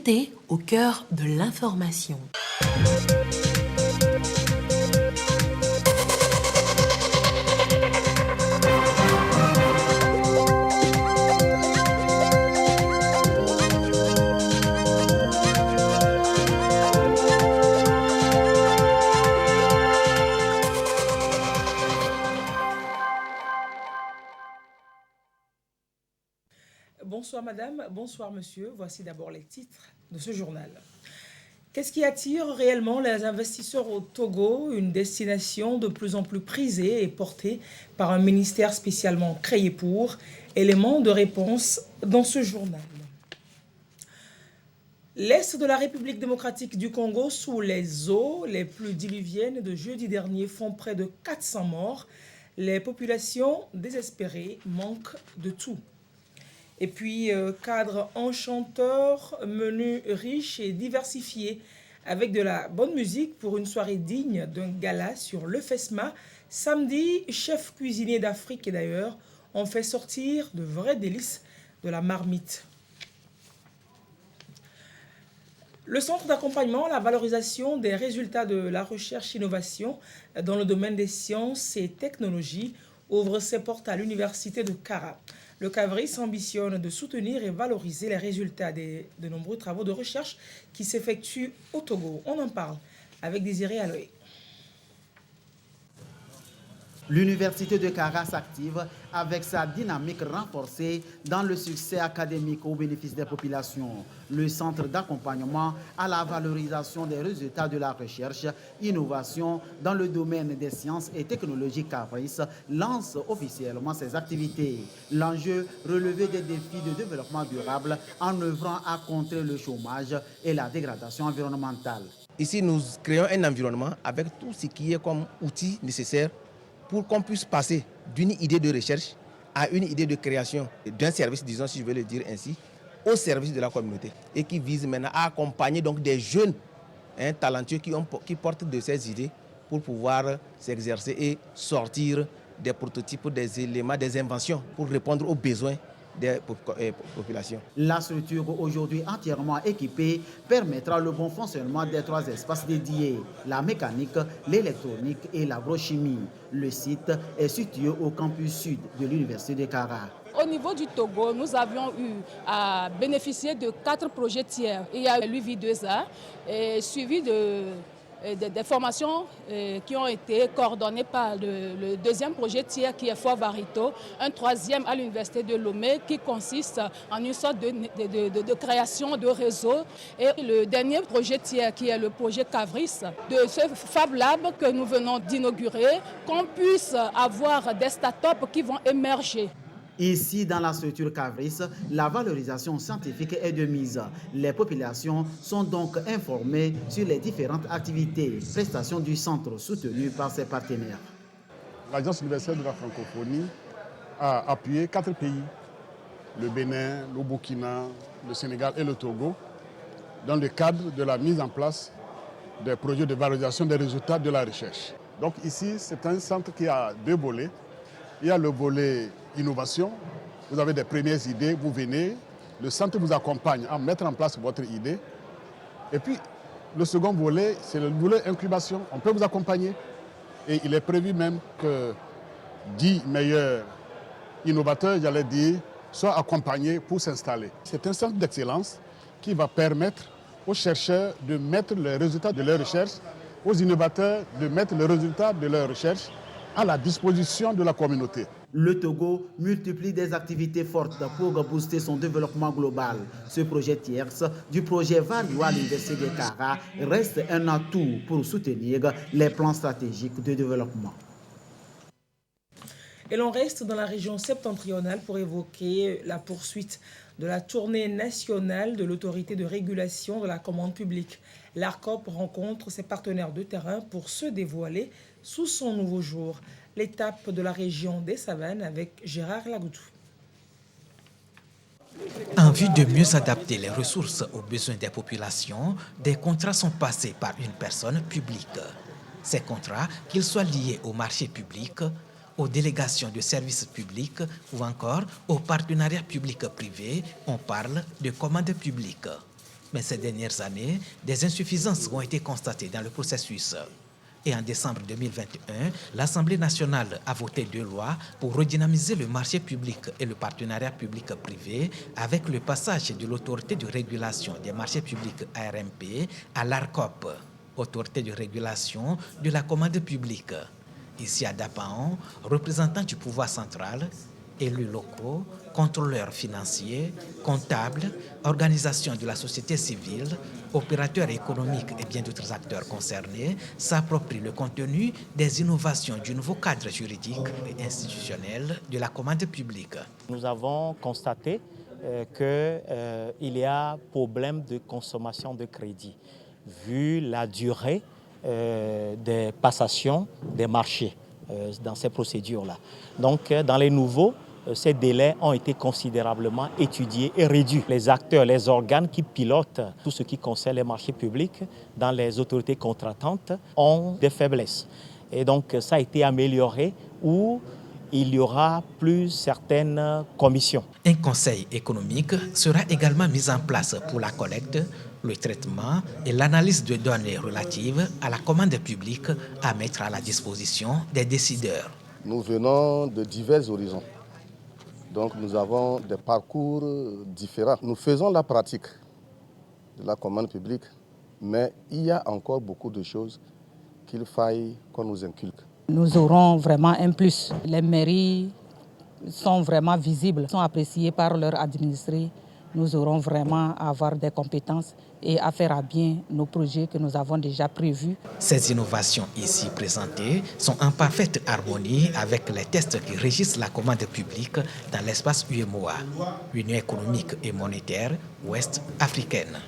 Vérité au cœur de l'information. Bonsoir madame, bonsoir monsieur. Voici d'abord les titres de ce journal. Qu'est-ce qui attire réellement les investisseurs au Togo, une destination de plus en plus prisée et portée par un ministère spécialement créé pour? Élément de réponse dans ce journal. L'Est de la République démocratique du Congo, sous les eaux les plus diluviennes de jeudi dernier, font près de 400 morts. Les populations désespérées manquent de tout. Et puis, cadre enchanteur, menu riche et diversifié, avec de la bonne musique pour une soirée digne d'un gala sur le FESMA. Samedi, chef cuisinier d'Afrique et d'ailleurs ont fait sortir de vrais délices de la marmite. Le centre d'accompagnement à la valorisation des résultats de la recherche-innovation dans le domaine des sciences et technologies ouvre ses portes à l'université de Kara. Le CAVRIS ambitionne de soutenir et valoriser les résultats de nombreux travaux de recherche qui s'effectuent au Togo. On en parle avec Désiré Aloé. L'université de Kara s'active avec sa dynamique renforcée dans le succès académique au bénéfice des populations. Le centre d'accompagnement à la valorisation des résultats de la recherche, innovation dans le domaine des sciences et technologies CAVRIS lance officiellement ses activités. L'enjeu, relever des défis de développement durable en œuvrant à contrer le chômage et la dégradation environnementale. Ici, nous créons un environnement avec tout ce qui est comme outil nécessaire pour qu'on puisse passer d'une idée de recherche à une idée de création d'un service, disons si je veux le dire ainsi, au service de la communauté et qui vise maintenant à accompagner donc des jeunes talentueux qui portent de ces idées pour pouvoir s'exercer et sortir des prototypes, des éléments, des inventions pour répondre aux besoins des populations. La structure aujourd'hui entièrement équipée permettra le bon fonctionnement des 3 espaces dédiés, la mécanique, l'électronique et l'agrochimie. Le site est situé au campus sud de l'université de Kara. Au niveau du Togo, nous avions eu à bénéficier de 4 projets tiers. Il y a l'UV2A, suivi des formations qui ont été coordonnées par le deuxième projet tiers qui est Fort Varito, un troisième à l'université de Lomé qui consiste en une sorte de création de réseau et le dernier projet tiers qui est le projet CAVRIS de ce Fab Lab que nous venons d'inaugurer, qu'on puisse avoir des startups qui vont émerger. Ici, dans la structure CAVRIS, la valorisation scientifique est de mise. Les populations sont donc informées sur les différentes activités, prestations du centre soutenues par ses partenaires. L'Agence universelle de la francophonie a appuyé 4 pays, le Bénin, le Burkina, le Sénégal et le Togo, dans le cadre de la mise en place des projets de valorisation des résultats de la recherche. Donc ici, c'est un centre qui a 2 volets. Il y a le volet innovation, vous avez des premières idées, vous venez, le centre vous accompagne à mettre en place votre idée. Et puis, le second volet, c'est le volet incubation. On peut vous accompagner. Et il est prévu même que 10 meilleurs innovateurs, j'allais dire, soient accompagnés pour s'installer. C'est un centre d'excellence qui va permettre aux chercheurs de mettre les résultats de leur recherche, aux innovateurs de mettre les résultats de leur recherche à la disposition de la communauté. Le Togo multiplie des activités fortes pour booster son développement global. Ce projet tierce du projet Vario à l'université de Kara reste un atout pour soutenir les plans stratégiques de développement. Et l'on reste dans la région septentrionale pour évoquer la poursuite de la tournée nationale de l'autorité de régulation de la commande publique. L'ARCOP rencontre ses partenaires de terrain pour se dévoiler sous son nouveau jour. L'étape de la région des Savanes avec Gérard Lagoutou. En vue de mieux adapter les ressources aux besoins des populations, des contrats sont passés par une personne publique. Ces contrats, qu'ils soient liés au marché public, aux délégations de services publics ou encore aux partenariats publics-privés, on parle de commande publique. Mais ces dernières années, des insuffisances ont été constatées dans le processus. Et en décembre 2021, l'Assemblée nationale a voté 2 lois pour redynamiser le marché public et le partenariat public-privé avec le passage de l'autorité de régulation des marchés publics ARMP à l'ARCOP, autorité de régulation de la commande publique. Ici à Dapaon, représentants du pouvoir central, élus locaux, contrôleurs financiers, comptables, organisations de la société civile, opérateurs économiques et bien d'autres acteurs concernés s'approprient le contenu des innovations du nouveau cadre juridique et institutionnel de la commande publique. Nous avons constaté qu'il y a problème de consommation de crédit, vu la durée des passations des marchés dans ces procédures-là. Donc, dans les nouveaux, ces délais ont été considérablement étudiés et réduits. Les acteurs, les organes qui pilotent tout ce qui concerne les marchés publics dans les autorités contratantes ont des faiblesses. Et donc, ça a été amélioré où il y aura plus certaines commissions. Un conseil économique sera également mis en place pour la collecte, le traitement et l'analyse de données relatives à la commande publique à mettre à la disposition des décideurs. Nous venons de divers horizons. Donc nous avons des parcours différents. Nous faisons la pratique de la commande publique, mais il y a encore beaucoup de choses qu'il faille qu'on nous inculque. Nous aurons vraiment un plus. Les mairies sont vraiment visibles, sont appréciées par leurs administrés. Nous aurons vraiment à avoir des compétences et à faire à bien nos projets que nous avons déjà prévus. Ces innovations ici présentées sont en parfaite harmonie avec les tests qui régissent la commande publique dans l'espace UEMOA, Union économique et monétaire ouest africaine.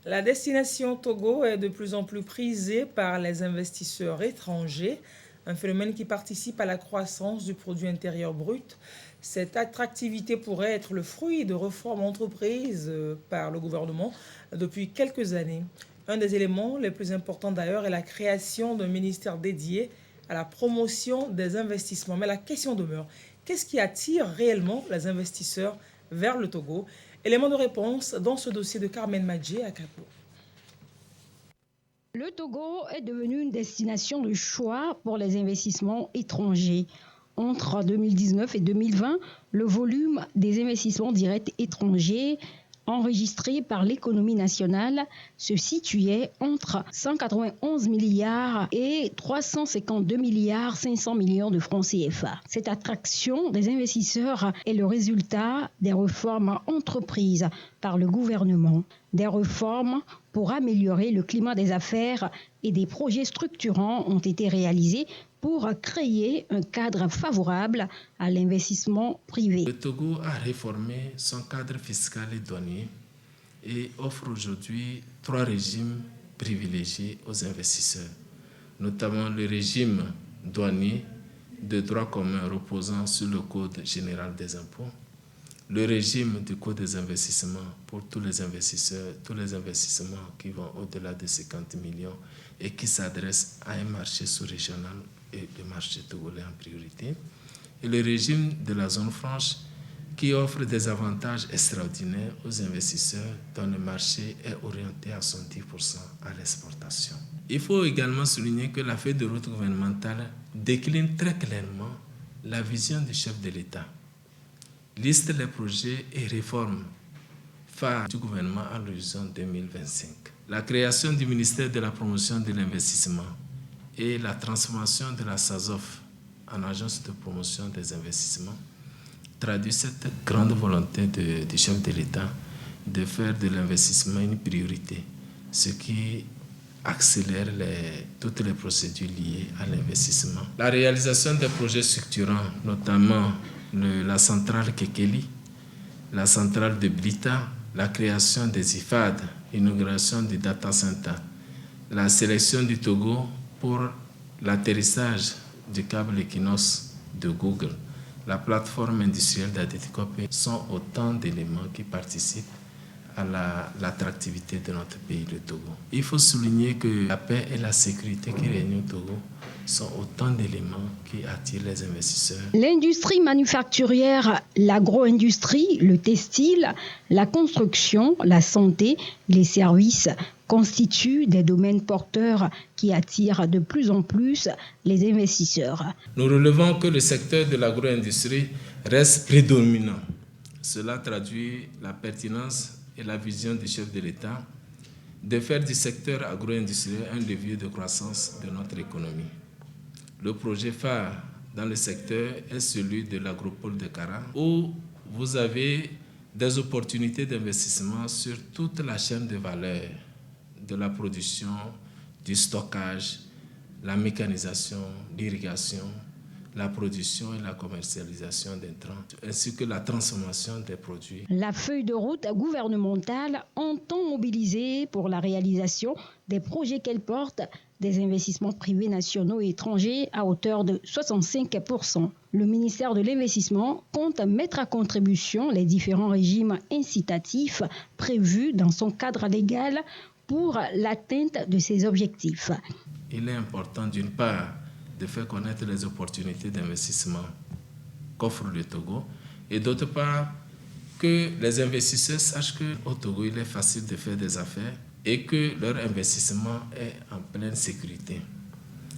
La destination Togo est de plus en plus prisée par les investisseurs étrangers, un phénomène qui participe à la croissance du produit intérieur brut. Cette attractivité pourrait être le fruit de réformes entreprises par le gouvernement depuis quelques années. Un des éléments les plus importants d'ailleurs est la création d'un ministère dédié à la promotion des investissements. Mais la question demeure, qu'est-ce qui attire réellement les investisseurs vers le Togo? Élément de réponse dans ce dossier de Carmen Madjé à Capo. Le Togo est devenu une destination de choix pour les investissements étrangers. Entre 2019 et 2020, le volume des investissements directs étrangers enregistrés par l'économie nationale se situait entre 191 milliards et 352 milliards 500 millions de francs CFA. Cette attraction des investisseurs est le résultat des réformes entreprises par le gouvernement, des réformes pour améliorer le climat des affaires et des projets structurants ont été réalisés pour créer un cadre favorable à l'investissement privé. Le Togo a réformé son cadre fiscal et douanier et offre aujourd'hui 3 régimes privilégiés aux investisseurs, notamment le régime douanier de droit commun reposant sur le Code général des impôts, le régime du Code des investissements pour tous les investisseurs, tous les investissements qui vont au-delà de 50 millions et qui s'adressent à un marché sous-régional et le marché togolais en priorité, et le régime de la zone franche qui offre des avantages extraordinaires aux investisseurs dont le marché est orienté à 70% à l'exportation. Il faut également souligner que la feuille de route gouvernementale décline très clairement la vision du chef de l'État, liste les projets et réformes phares du gouvernement à l'horizon 2025. La création du ministère de la promotion de l'investissement et la transformation de la SASOF en agence de promotion des investissements traduit cette grande volonté du chef de l'État de faire de l'investissement une priorité, ce qui accélère toutes les procédures liées à l'investissement. La réalisation des projets structurants, notamment la centrale Kekeli, la centrale de Blita, la création des IFAD, l'inauguration du data center, la sélection du Togo pour l'atterrissage du câble Equinox de Google, la plateforme industrielle d'Adetikopé sont autant d'éléments qui participent à l'attractivité de notre pays, le Togo. Il faut souligner que la paix et la sécurité qui règnent au Togo sont autant d'éléments qui attirent les investisseurs. L'industrie manufacturière, l'agro-industrie, le textile, la construction, la santé, les services constituent des domaines porteurs qui attirent de plus en plus les investisseurs. Nous relevons que le secteur de l'agro-industrie reste prédominant. Cela traduit la pertinence et la vision du chef de l'État de faire du secteur agro-industriel un levier de croissance de notre économie. Le projet phare dans le secteur est celui de l'agropole de Kara, où vous avez des opportunités d'investissement sur toute la chaîne de valeur, de la production, du stockage, la mécanisation, l'irrigation, la production et la commercialisation d'intrants, ainsi que la transformation des produits. La feuille de route gouvernementale entend mobiliser pour la réalisation des projets qu'elle porte des investissements privés nationaux et étrangers à hauteur de 65%. Le ministère de l'Investissement compte mettre à contribution les différents régimes incitatifs prévus dans son cadre légal pour l'atteinte de ces objectifs. Il est important d'une part de faire connaître les opportunités d'investissement qu'offre le Togo et d'autre part que les investisseurs sachent qu'au Togo il est facile de faire des affaires et que leur investissement est en pleine sécurité.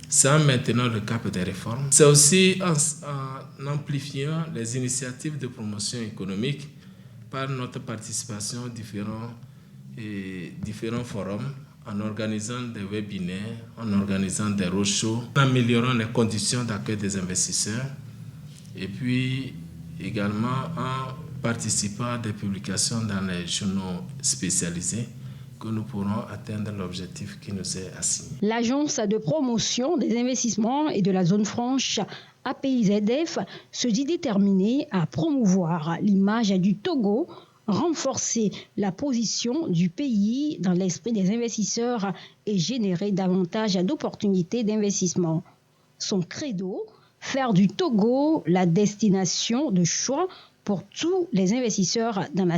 C'est en maintenant le cap des réformes. C'est aussi en amplifiant les initiatives de promotion économique par notre participation à différents forums, en organisant des webinaires, en organisant des roadshows, en améliorant les conditions d'accueil des investisseurs et puis également en participant à des publications dans les journaux spécialisés que nous pourrons atteindre l'objectif qui nous est assigné. L'Agence de promotion des investissements et de la zone franche APIZF se dit déterminée à promouvoir l'image du Togo, renforcer la position du pays dans l'esprit des investisseurs et générer davantage d'opportunités d'investissement. Son credo, faire du Togo la destination de choix pour tous les investisseurs dans la.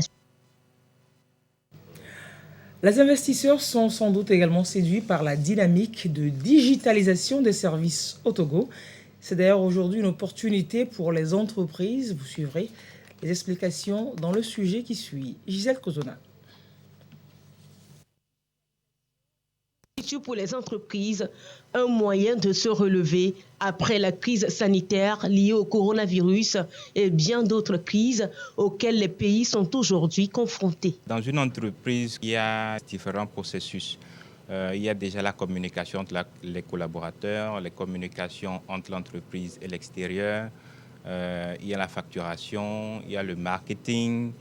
Les investisseurs sont sans doute également séduits par la dynamique de digitalisation des services au Togo. C'est d'ailleurs aujourd'hui une opportunité pour les entreprises. Vous suivrez les explications dans le sujet qui suit. Gisèle Kozona. Pour les entreprises, un moyen de se relever après la crise sanitaire liée au coronavirus et bien d'autres crises auxquelles les pays sont aujourd'hui confrontés. Dans une entreprise, il y a différents processus. Il y a déjà la communication entre les collaborateurs, les communications entre l'entreprise et l'extérieur, il y a la facturation, il y a le marketing,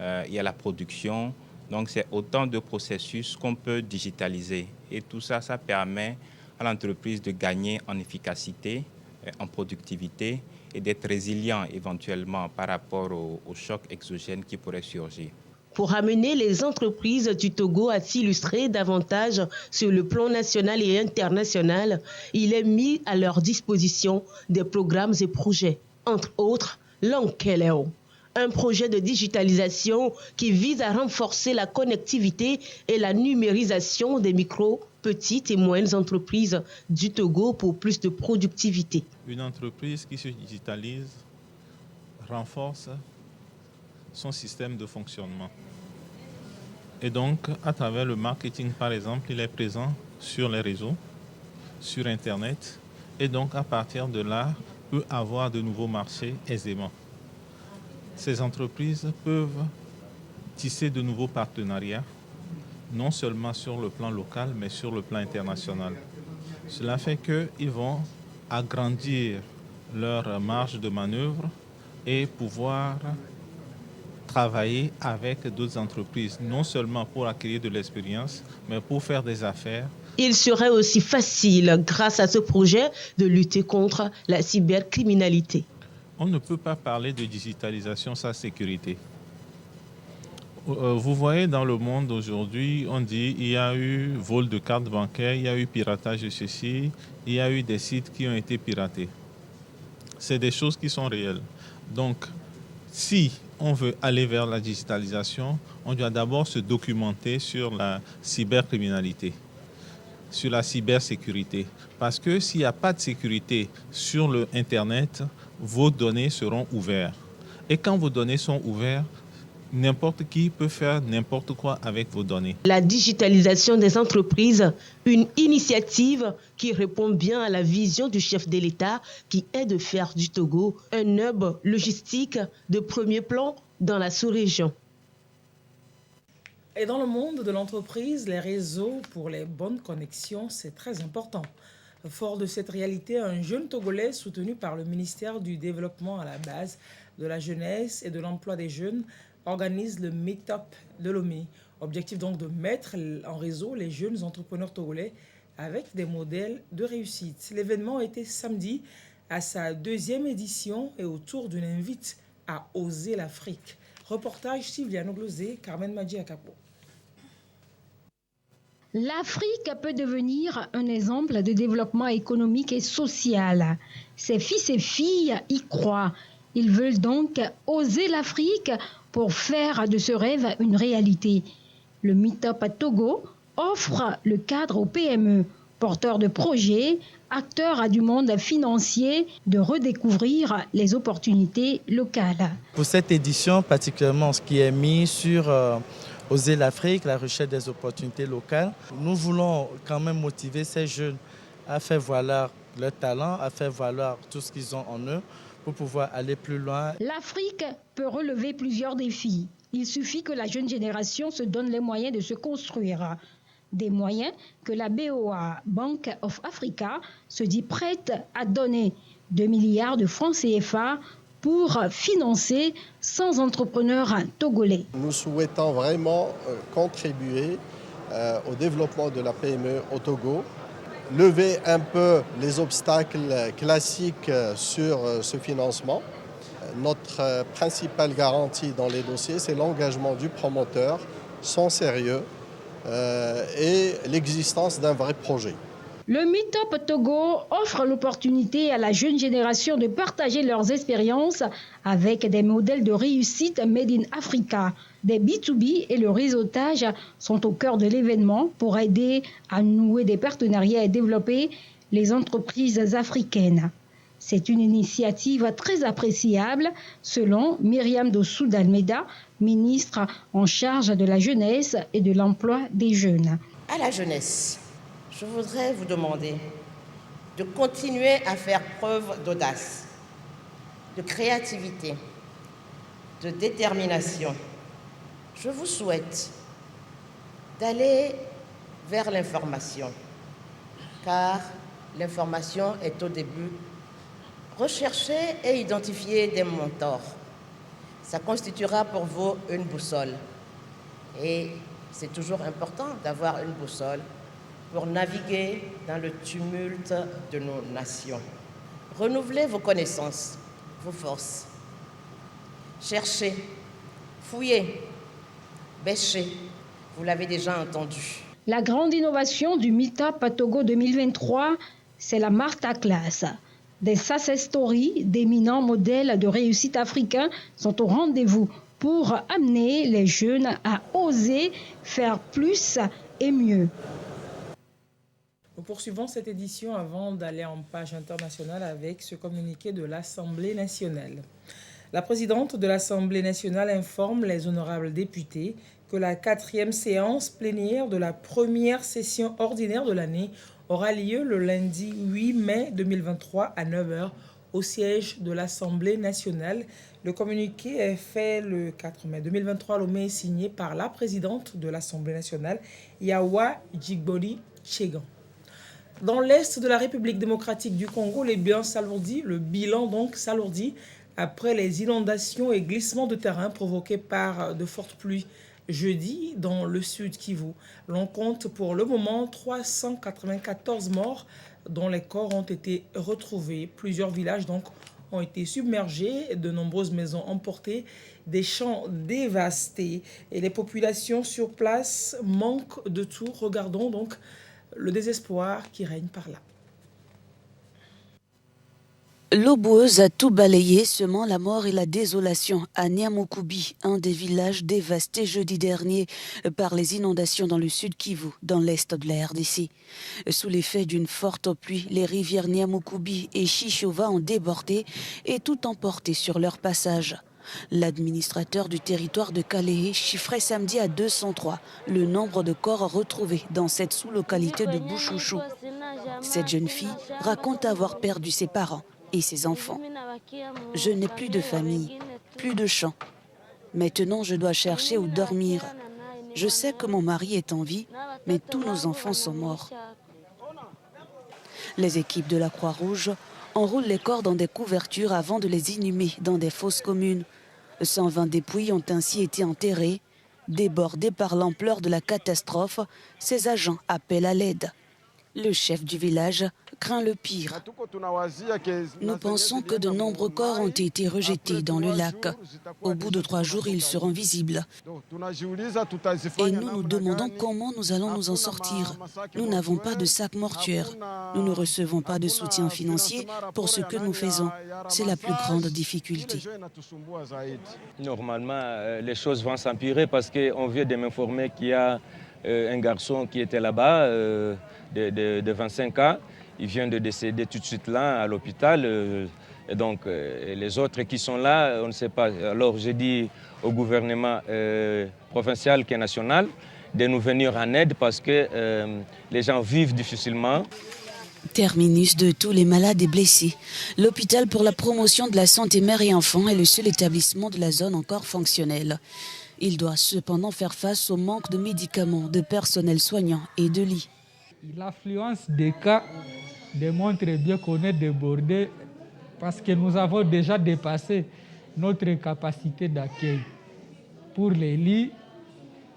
il y a la production. Donc c'est autant de processus qu'on peut digitaliser. Et tout ça, ça permet à l'entreprise de gagner en efficacité, en productivité et d'être résilient éventuellement par rapport aux chocs exogènes qui pourraient surgir. Pour amener les entreprises du Togo à s'illustrer davantage sur le plan national et international, il est mis à leur disposition des programmes et projets, entre autres l'Ankeleo, un projet de digitalisation qui vise à renforcer la connectivité et la numérisation des micro, petites et moyennes entreprises du Togo pour plus de productivité. Une entreprise qui se digitalise renforce son système de fonctionnement. Et donc, à travers le marketing, par exemple, il est présent sur les réseaux, sur Internet, et donc à partir de là, peut avoir de nouveaux marchés aisément. Ces entreprises peuvent tisser de nouveaux partenariats, non seulement sur le plan local, mais sur le plan international. Cela fait qu'ils vont agrandir leur marge de manœuvre et pouvoir travailler avec d'autres entreprises, non seulement pour acquérir de l'expérience, mais pour faire des affaires. Il serait aussi facile, grâce à ce projet, de lutter contre la cybercriminalité. On ne peut pas parler de digitalisation sans sécurité. Vous voyez dans le monde aujourd'hui, on dit qu'il y a eu vol de cartes bancaires, il y a eu piratage de ceci, il y a eu des sites qui ont été piratés. C'est des choses qui sont réelles. Donc, si on veut aller vers la digitalisation, on doit d'abord se documenter sur la cybercriminalité, sur la cybersécurité. Parce que s'il n'y a pas de sécurité sur le Internet, vos données seront ouvertes. Et quand vos données sont ouvertes, n'importe qui peut faire n'importe quoi avec vos données. La digitalisation des entreprises, une initiative qui répond bien à la vision du chef de l'État qui est de faire du Togo un hub logistique de premier plan dans la sous-région. Et dans le monde de l'entreprise, les réseaux pour les bonnes connexions, c'est très important. Fort de cette réalité, un jeune Togolais soutenu par le ministère du Développement à la base de la jeunesse et de l'emploi des jeunes organise le Meetup de Lomé. Objectif donc de mettre en réseau les jeunes entrepreneurs togolais avec des modèles de réussite. L'événement était samedi à sa 2e édition et autour d'une invite à oser l'Afrique. Reportage Sylviano Glosé, Carmen Madji Akapo. L'Afrique peut devenir un exemple de développement économique et social. Ses fils et filles y croient. Ils veulent donc oser l'Afrique pour faire de ce rêve une réalité. Le Meetup à Togo offre le cadre aux PME, porteurs de projets, acteurs du monde financier, de redécouvrir les opportunités locales. Pour cette édition, particulièrement ce qui est mis sur Oser l'Afrique, la recherche des opportunités locales, nous voulons quand même motiver ces jeunes à faire valoir leur talent, à faire valoir tout ce qu'ils ont en eux pour pouvoir aller plus loin. L'Afrique peut relever plusieurs défis. Il suffit que la jeune génération se donne les moyens de se construire. Des moyens que la BOA, Bank of Africa, se dit prête à donner. 2 milliards de francs CFA pour financer 100 entrepreneurs togolais. Nous souhaitons vraiment contribuer au développement de la PME au Togo, lever un peu les obstacles classiques sur ce financement. Notre principale garantie dans les dossiers, c'est l'engagement du promoteur, son sérieux et l'existence d'un vrai projet. Le Meetup Togo offre l'opportunité à la jeune génération de partager leurs expériences avec des modèles de réussite made in Africa. Des B2B et le réseautage sont au cœur de l'événement pour aider à nouer des partenariats et développer les entreprises africaines. C'est une initiative très appréciable, selon Myriam Dossou d'Almeida, ministre en charge de la jeunesse et de l'emploi des jeunes. À la jeunesse, je voudrais vous demander de continuer à faire preuve d'audace, de créativité, de détermination. Je vous souhaite d'aller vers l'information, car l'information est au début. Recherchez et identifiez des mentors. Ça constituera pour vous une boussole. Et c'est toujours important d'avoir une boussole pour naviguer dans le tumulte de nos nations. Renouvelez vos connaissances, vos forces. Cherchez, fouillez, bêchez. Vous l'avez déjà entendu. La grande innovation du Meetup à Togo 2023, c'est la Martha Class. Des success stories d'éminents modèles de réussite africains sont au rendez-vous pour amener les jeunes à oser faire plus et mieux. Nous poursuivons cette édition avant d'aller en page internationale avec ce communiqué de l'Assemblée nationale. La présidente de l'Assemblée nationale informe les honorables députés que la 4e séance plénière de la première session ordinaire de l'année aura lieu le lundi 8 mai 2023 à 9h au siège de l'Assemblée nationale. Le communiqué est fait le 4 mai 2023 à Lomé, signé par la présidente de l'Assemblée nationale, Yawa Djigbori Chegan. Dans l'est de la République démocratique du Congo, le bilan s'alourdit après les inondations et glissements de terrain provoqués par de fortes pluies jeudi dans le sud Kivu. L'on compte pour le moment 394 morts dont les corps ont été retrouvés. Plusieurs villages donc ont été submergés, de nombreuses maisons emportées, des champs dévastés et les populations sur place manquent de tout. Regardons donc le désespoir qui règne par là. L'eau boueuse a tout balayé, semant la mort et la désolation à Niamoukubi, un des villages dévastés jeudi dernier par les inondations dans le sud Kivu, dans l'est de la RDC. Sous l'effet d'une forte pluie, les rivières Niamoukubi et Chichova ont débordé et tout emporté sur leur passage. L'administrateur du territoire de Kalehe chiffrait samedi à 203 le nombre de corps retrouvés dans cette sous-localité de Bouchouchou. Cette jeune fille raconte avoir perdu ses parents et ses enfants. Je n'ai plus de famille, plus de champs. Maintenant, je dois chercher où dormir. Je sais que mon mari est en vie, mais tous nos enfants sont morts. Les équipes de la Croix-Rouge enroulent les corps dans des couvertures avant de les inhumer dans des fosses communes. 120 dépouilles ont ainsi été enterrées. Débordés par l'ampleur de la catastrophe, ces agents appellent à l'aide. Le chef du village craint le pire. Nous pensons que de nombreux corps ont été rejetés dans le lac. Au bout de 3 jours, ils seront visibles. Et nous nous demandons comment nous allons nous en sortir. Nous n'avons pas de sac mortuaire. Nous ne recevons pas de soutien financier pour ce que nous faisons. C'est la plus grande difficulté. Normalement, les choses vont s'empirer parce qu'on vient de m'informer qu'il y a un garçon qui était là-bas, de 25 ans. Il vient de décéder tout de suite là, à l'hôpital. Et donc, les autres qui sont là, on ne sait pas. Alors, j'ai dit au gouvernement provincial qui est national de nous venir en aide parce que les gens vivent difficilement. Terminus de tous les malades et blessés. L'hôpital pour la promotion de la santé mère et enfant est le seul établissement de la zone encore fonctionnel. Il doit cependant faire face au manque de médicaments, de personnel soignant et de lits. L'affluence des cas démontre bien qu'on est débordé parce que nous avons déjà dépassé notre capacité d'accueil. Pour les lits,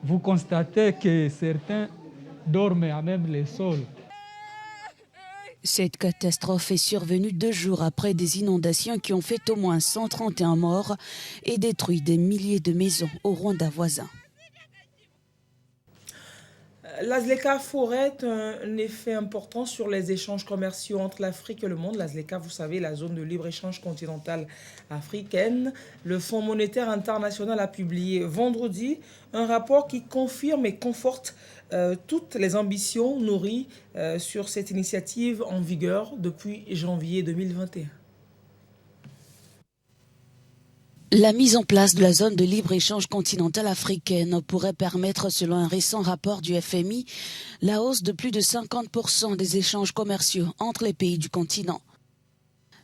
vous constatez que certains dorment à même les sols. Cette catastrophe est survenue 2 jours après des inondations qui ont fait au moins 131 morts et détruit des milliers de maisons au Rwanda voisin. La ZLECA aurait un effet important sur les échanges commerciaux entre l'Afrique et le monde. La ZLECA, vous savez, la zone de libre-échange continentale africaine. Le Fonds monétaire international a publié vendredi un rapport qui confirme et conforte toutes les ambitions nourries sur cette initiative en vigueur depuis janvier 2021. La mise en place de la zone de libre-échange continentale africaine pourrait permettre, selon un récent rapport du FMI, la hausse de plus de 50% des échanges commerciaux entre les pays du continent.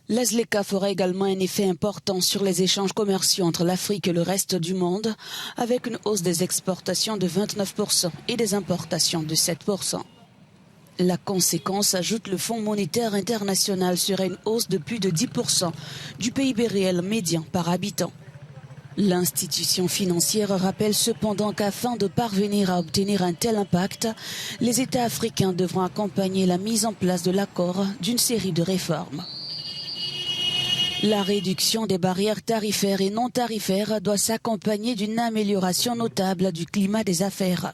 La ZLECA fera également un effet important sur les échanges commerciaux entre l'Afrique et le reste du monde, avec une hausse des exportations de 29% et des importations de 7%. La conséquence, ajoute le Fonds monétaire international, serait une hausse de plus de 10% du PIB réel médian par habitant. L'institution financière rappelle cependant qu'afin de parvenir à obtenir un tel impact, les États africains devront accompagner la mise en place de l'accord d'une série de réformes. La réduction des barrières tarifaires et non tarifaires doit s'accompagner d'une amélioration notable du climat des affaires.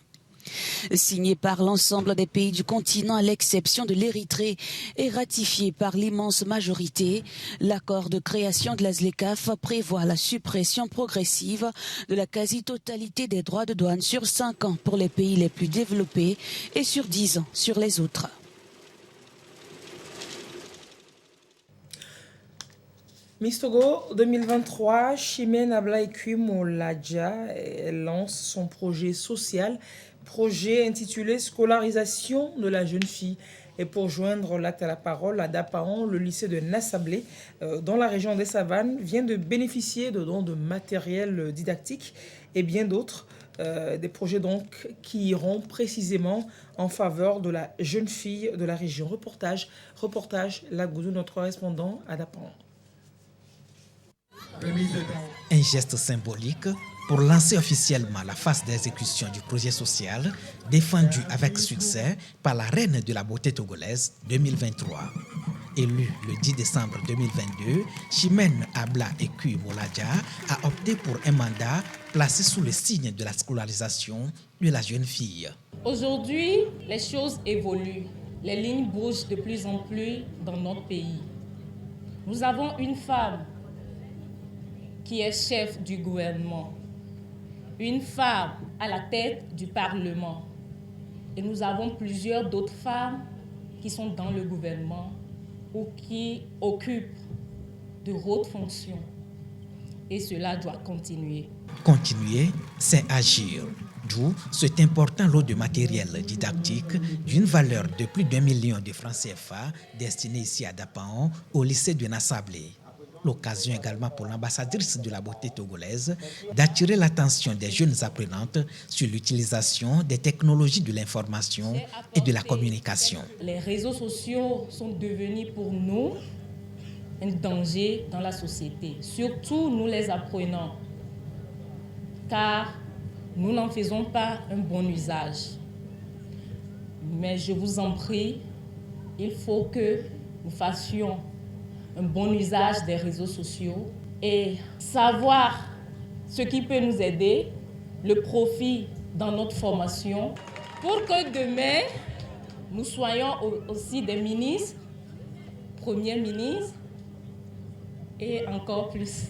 Signé par l'ensemble des pays du continent à l'exception de l'Érythrée et ratifié par l'immense majorité, l'accord de création de la ZLECAf prévoit la suppression progressive de la quasi-totalité des droits de douane sur 5 ans pour les pays les plus développés et sur 10 ans sur les autres. Miss Togo 2023, Chimène Ablaye Moladja lance son projet social, projet intitulé Scolarisation de la jeune fille. Et pour joindre l'acte à la parole, à Dapaon, le lycée de Nassablé, dans la région des Savanes, vient de bénéficier de dons de matériel didactique et bien d'autres. Des projets donc qui iront précisément en faveur de la jeune fille de la région. Reportage Lagoudou, notre correspondant à Dapaon. Un geste symbolique pour lancer officiellement la phase d'exécution du projet social défendu avec succès par la reine de la beauté togolaise 2023. Élue le 10 décembre 2022, Chimène Ablaye Moladja a opté pour un mandat placé sous le signe de la scolarisation de la jeune fille. Aujourd'hui, les choses évoluent. Les lignes bougent de plus en plus dans notre pays. Nous avons une femme qui est chef du gouvernement, une femme à la tête du Parlement. Et nous avons plusieurs d'autres femmes qui sont dans le gouvernement ou qui occupent de hautes fonctions. Et cela doit continuer. Continuer, c'est agir. D'où cet important lot de matériel didactique d'une valeur de plus d'1 million de francs CFA destiné ici à Dapaon, au lycée de Nassablé. L'occasion également pour l'ambassadrice de la beauté togolaise d'attirer l'attention des jeunes apprenantes sur l'utilisation des technologies de l'information et de la communication. Les réseaux sociaux sont devenus pour nous un danger dans la société, surtout nous les apprenants, car nous n'en faisons pas un bon usage. Mais je vous en prie, il faut que nous fassions un bon usage des réseaux sociaux et savoir ce qui peut nous aider, le profit dans notre formation, pour que demain, nous soyons aussi des ministres, premiers ministres et encore plus.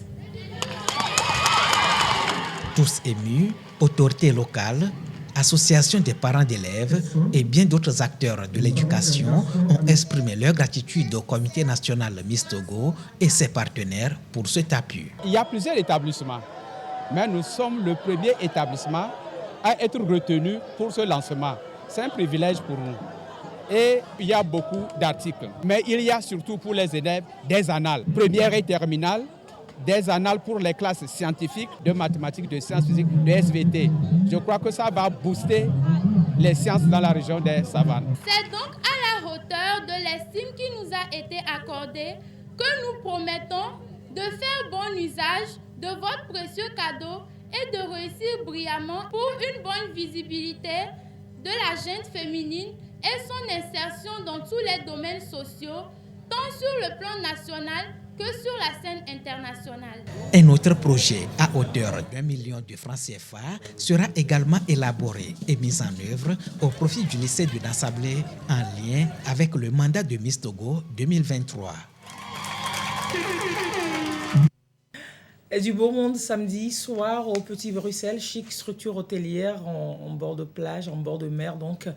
Tous émus, autorités locales, associations des parents d'élèves et bien d'autres acteurs de l'éducation ont exprimé leur gratitude au Comité national Miss Togo et ses partenaires pour cet appui. Il y a plusieurs établissements, mais nous sommes le premier établissement à être retenu pour ce lancement. C'est un privilège pour nous. Et il y a beaucoup d'articles, mais il y a surtout pour les élèves des annales, première et terminale, des annales pour les classes scientifiques, de mathématiques, de sciences physiques, de SVT. Je crois que ça va booster les sciences dans la région des savanes. C'est donc à la hauteur de l'estime qui nous a été accordée que nous promettons de faire bon usage de votre précieux cadeau et de réussir brillamment pour une bonne visibilité de la jeune féminine et son insertion dans tous les domaines sociaux, tant sur le plan national que sur la scène internationale. Un autre projet à hauteur d'1 million de francs CFA sera également élaboré et mis en œuvre au profit du lycée de Nassablé en lien avec le mandat de Miss Togo 2023. Et du beau monde samedi soir au Petit Bruxelles, chic structure hôtelière en bord de plage, en bord de mer, donc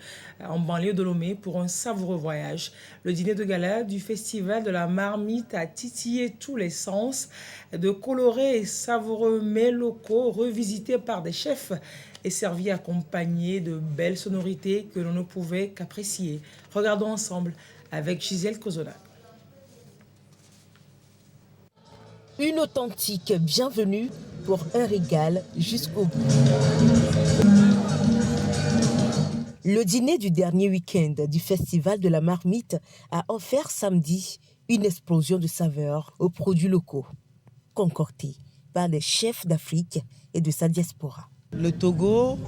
en banlieue de Lomé pour un savoureux voyage. Le dîner de gala du festival de la marmite a titillé tous les sens, de colorés et savoureux mets locaux revisités par des chefs et servis accompagnés de belles sonorités que l'on ne pouvait qu'apprécier. Regardons ensemble avec Gisèle Kozona. Une authentique bienvenue pour un régal jusqu'au bout. Le dîner du dernier week-end du Festival de la Marmite a offert samedi une explosion de saveurs aux produits locaux, concoctés par les chefs d'Afrique et de sa diaspora. Le Togo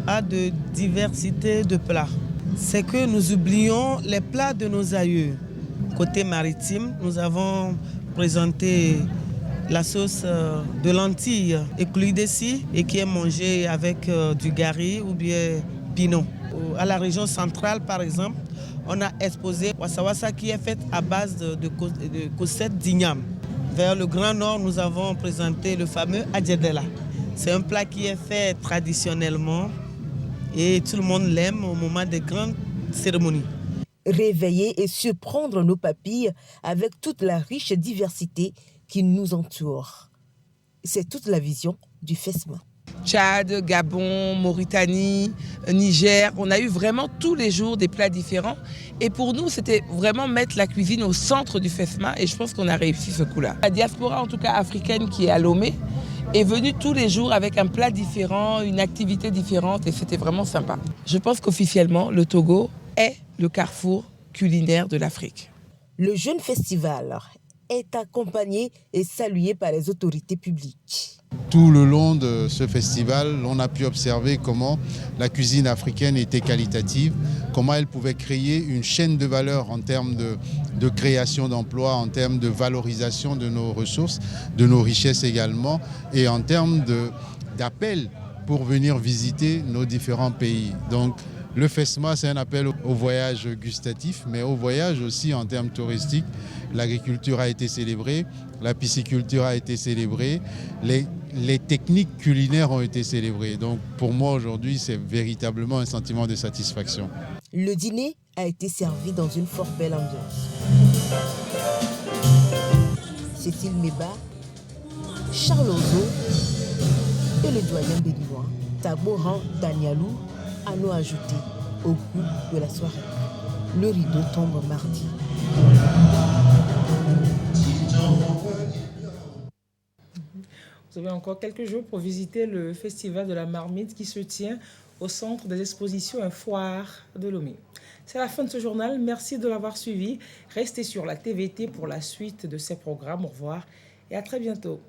a de diversité de plats. C'est que nous oublions les plats de nos aïeux. Côté maritime, nous avons présenté la sauce de lentilles écludessi et qui est mangée avec du gari ou bien pinot. À la région centrale, par exemple, on a exposé wassa qui est faite à base de cossettes d'igname. Vers le Grand Nord, nous avons présenté le fameux adjedela. C'est un plat qui est fait traditionnellement et tout le monde l'aime au moment des grandes cérémonies. Réveiller et surprendre nos papilles avec toute la riche diversité qui nous entoure. C'est toute la vision du FESMA. Tchad, Gabon, Mauritanie, Niger, on a eu vraiment tous les jours des plats différents. Et pour nous, c'était vraiment mettre la cuisine au centre du FESMA et je pense qu'on a réussi ce coup-là. La diaspora, en tout cas africaine, qui est à Lomé, est venue tous les jours avec un plat différent, une activité différente et c'était vraiment sympa. Je pense qu'officiellement, le Togo est le carrefour culinaire de l'Afrique. Le jeune festival est accompagné et salué par les autorités publiques. Tout le long de ce festival, on a pu observer comment la cuisine africaine était qualitative, comment elle pouvait créer une chaîne de valeur en termes de création d'emplois, en termes de valorisation de nos ressources, de nos richesses également, et en termes d'appel pour venir visiter nos différents pays. Donc Le FESMA, c'est un appel au voyage gustatif, mais au voyage aussi en termes touristiques. L'agriculture a été célébrée, la pisciculture a été célébrée, les techniques culinaires ont été célébrées. Donc pour moi aujourd'hui, c'est véritablement un sentiment de satisfaction. Le dîner a été servi dans une fort belle ambiance. Cécile Meba, Charles Ozo et le doyen béninois Taboran Danialou à nous ajouter au goût de la soirée. Le rideau tombe mardi. Vous avez encore quelques jours pour visiter le festival de la marmite qui se tient au centre des expositions et foires de Lomé. C'est la fin de ce journal. Merci de l'avoir suivi. Restez sur la TVT pour la suite de ces programmes. Au revoir et à très bientôt.